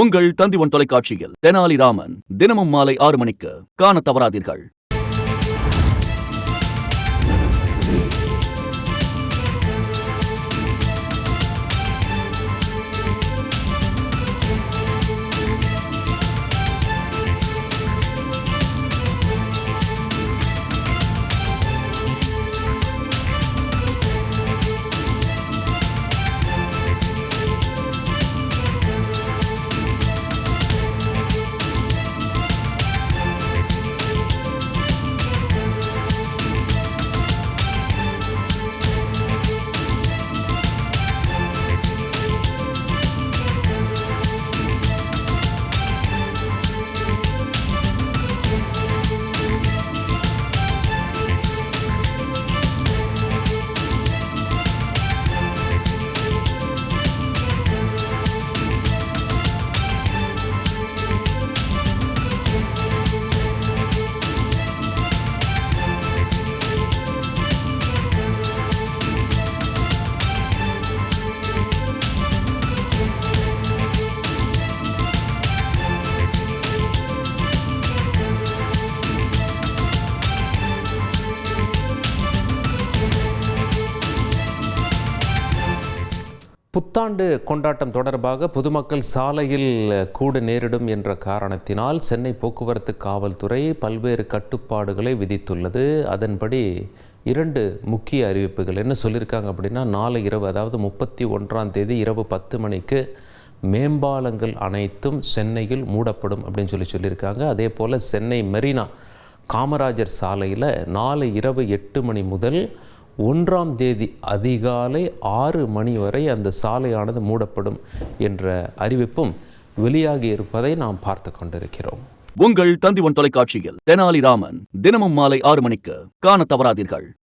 உங்கள் தந்திவன் தொலைக்காட்சியில் தெனாலிராமன் தினமும் மாலை 6 மணிக்கு காணத் தவறாதீர்கள். புத்தாண்டு கொண்டாட்டம் தொடர்பாக பொதுமக்கள் சாலையில் கூட நேரிடும் என்ற காரணத்தினால் சென்னை போக்குவரத்து காவல்துறை பல்வேறு கட்டுப்பாடுகளை விதித்துள்ளது. அதன்படி 2 முக்கிய அறிவிப்புகள் என்ன சொல்லியிருக்காங்க அப்படின்னா, நாளை இரவு அதாவது 31ஆம் தேதி இரவு 10 மணிக்கு மேம்பாலங்கள் அனைத்தும் சென்னையில் மூடப்படும் அப்படின்னு சொல்லியிருக்காங்க. அதே போல் சென்னை மெரினா காமராஜர் சாலையில் நாளை இரவு 8 மணி முதல் 1ஆம் தேதி அதிகாலை 6 மணி வரை அந்த சாலையானது மூடப்படும் என்ற அறிவிப்பும் வெளியாகி இருப்பதை நாம் பார்த்து கொண்டிருக்கிறோம். உங்கள் தந்திவன் தொலைக்காட்சியில் தெனாலிராமன் தினமும் மாலை 6 மணிக்கு காணத் தவறாதீர்கள்.